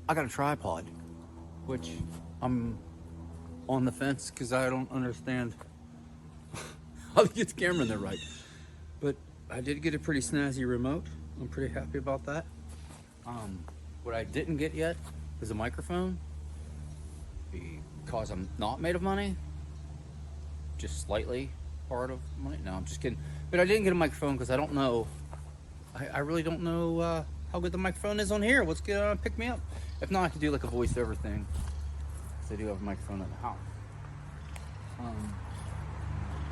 I got a tripod, which I'm on the fence because I don't understand how to get the camera in there right. But I did get a pretty snazzy remote. I'm pretty happy about that. What I didn't get yet is a microphone because I'm not made of money, just slightly part of money. No, I'm just kidding. But I didn't get a microphone because I don't know. I really don't know how good the microphone is on here. What's gonna pick me up? If not, I could do like a voiceover thing. Because I do have a microphone in the house.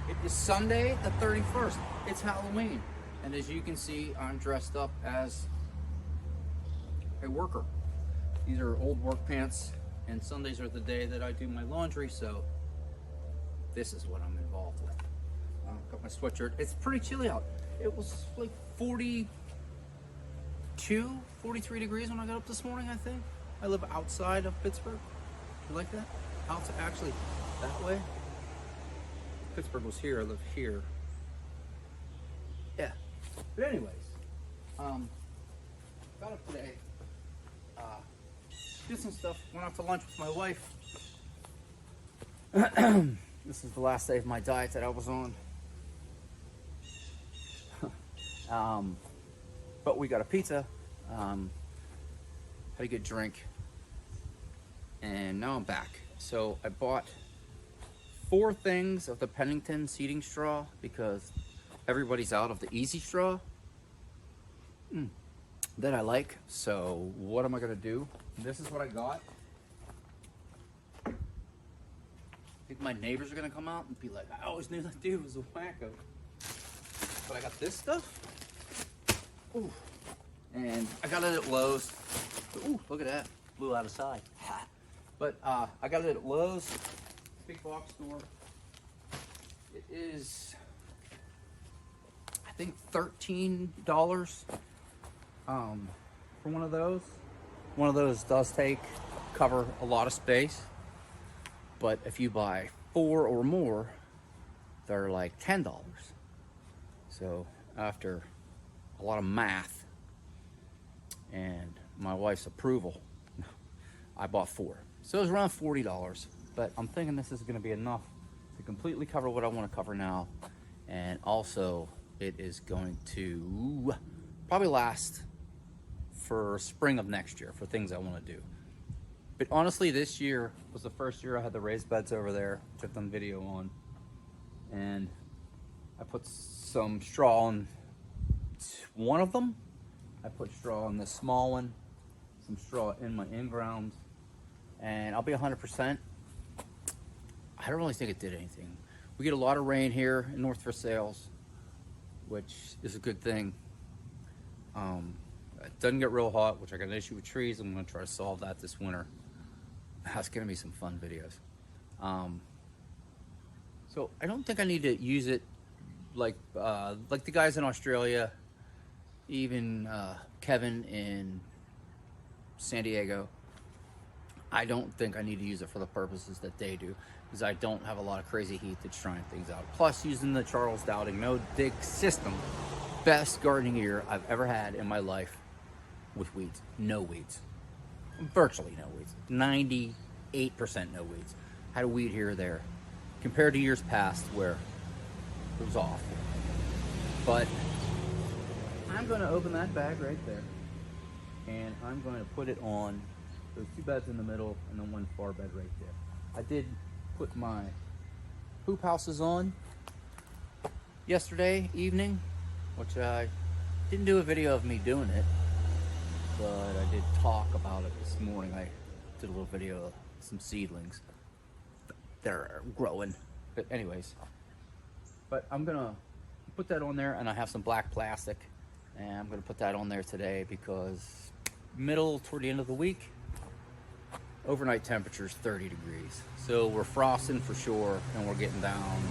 It is Sunday the 31st. It's Halloween. And as you can see, I'm dressed up as a worker. These are old work pants, and Sundays are the day that I do my laundry, so this is what I'm involved with. Got my sweatshirt. It's pretty chilly out. It was like 42, 43 degrees when I got up this morning, I think. I live outside of Pittsburgh. You like that? Outside, actually, that way. Pittsburgh was here, I live here. Yeah. But anyways, got up today, did some stuff, went out to lunch with my wife. This is the last day of my diet that I was on. But we got a pizza, had a good drink, and now I'm back. So I bought 4 things of the Pennington seating straw because everybody's out of the easy straw that I like. So what am I gonna do? This is what I got. I think my neighbors are gonna come out and be like, I always knew that dude was a wacko. But I got this stuff. Ooh. And I got it at Lowe's. Ooh, look at that. Blew out of side. But I got it at Lowe's. Big box store. It is, I think, $13 for one of those. One of those does cover a lot of space, but if you buy 4 or more, they're like $10. So after a lot of math and my wife's approval, I bought 4. So it was around $40. But I'm thinking this is going to be enough to completely cover what I want to cover now. And also, it is going to probably last for spring of next year for things I want to do. But honestly, this year was the first year I had the raised beds over there, which I've done video on. And I put some straw on one of them. I put straw on the small one, some straw in my in-ground. And I'll be 100%. I don't really think it did anything. We get a lot of rain here in North Versailles, which is a good thing. It doesn't get real hot, which I got an issue with trees. I'm going to try to solve that this winter. That's going to be some fun videos. So I don't think I need to use it like the guys in Australia, even Kevin in San Diego. I don't think I need to use it for the purposes that they do, because I don't have a lot of crazy heat that's trying things out. Plus, using the Charles Dowding No Dig system, best gardening year I've ever had in my life with weeds. No weeds. Virtually no weeds. 98% no weeds. Had a weed here or there, compared to years past where it was awful. But I'm going to open that bag right there, and I'm going to put it on those 2 beds in the middle and then one far bed right there. I did put my hoop houses on yesterday evening, which I didn't do a video of me doing it, but I did talk about it this morning. I did a little video of some seedlings. They're growing. But anyways, but I'm gonna put that on there, and I have some black plastic, and I'm gonna put that on there today because toward the end of the week, overnight temperatures 30 degrees. So we're frosting for sure, and we're getting down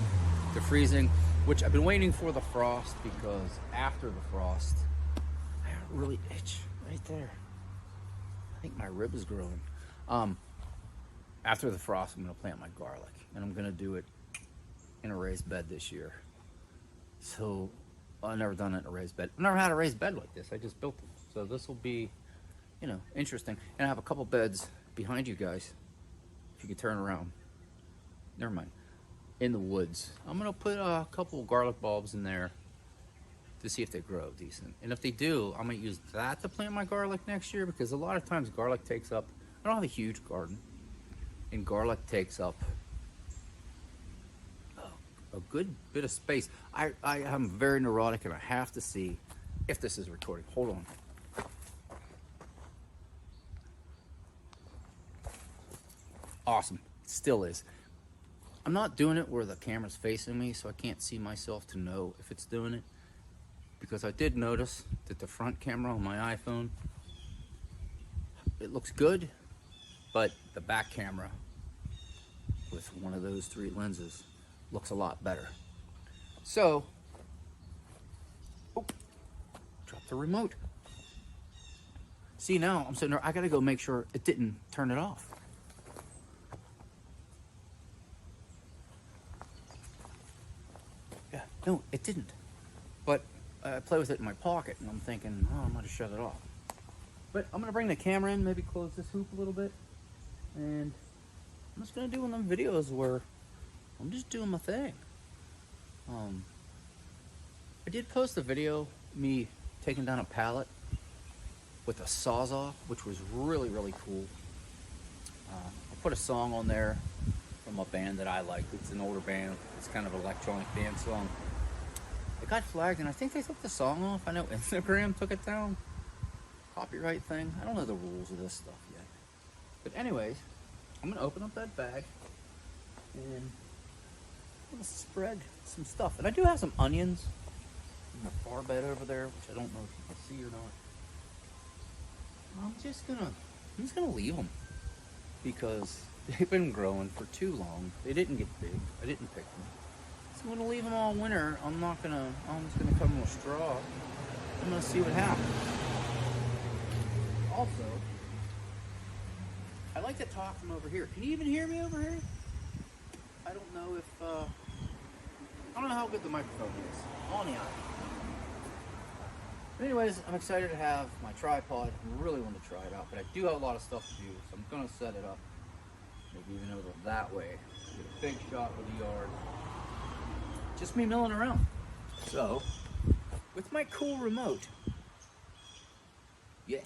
to freezing, which I've been waiting for the frost, because after the frost, I really itch right there. I think my rib is growing. After the frost, I'm gonna plant my garlic, and I'm gonna do it in a raised bed this year. So I've never done it in a raised bed. I've never had a raised bed like this. I just built it. So this will be you know, interesting. And I have a couple beds behind you guys. If you could turn around. Never mind. In the woods. I'm gonna put a couple garlic bulbs in there to see if they grow decent. And if they do, I'm gonna use that to plant my garlic next year, because a lot of times garlic takes up, I don't have a huge garden, and garlic takes up a good bit of space. I am very neurotic, and I have to see if this is recording. Hold on. Awesome. It still is. I'm not doing it where the camera's facing me, so I can't see myself to know if it's doing it. Because I did notice that the front camera on my iPhone, it looks good, but the back camera with one of those 3 lenses looks a lot better. So, oh, drop the remote. See, now I'm sitting there, I gotta go make sure it didn't turn it off. Yeah, no, it didn't. But I play with it in my pocket, and I'm thinking, oh, I'm gonna shut it off. But I'm gonna bring the camera in, maybe close this hoop a little bit, and I'm just gonna do one of them videos where I'm just doing my thing. I did post a video, me taking down a pallet with a Sawzall, which was really, really cool. I put a song on there from a band that I like. It's an older band. It's kind of an electronic dance song. It got flagged, and I think they took the song off. I know Instagram took it down. Copyright thing. I don't know the rules of this stuff yet. But anyways, I'm gonna open up that bag and I'm gonna spread some stuff. And I do have some onions in the far bed over there, which I don't know if you can see or not. I'm just gonna leave them because they've been growing for too long. They didn't get big. I didn't pick them. So I'm gonna leave them all winter. I'm just gonna cover them with straw. I'm gonna see what happens. Also, I like to talk from over here. Can you even hear me over here? I don't know if, I don't know how good the microphone is. On the eye. But anyways, I'm excited to have my tripod. I really want to try it out, but I do have a lot of stuff to do, so I'm gonna set it up. Maybe even over that way. Get a big shot of the yard. Just me milling around. So, with my cool remote, yeah.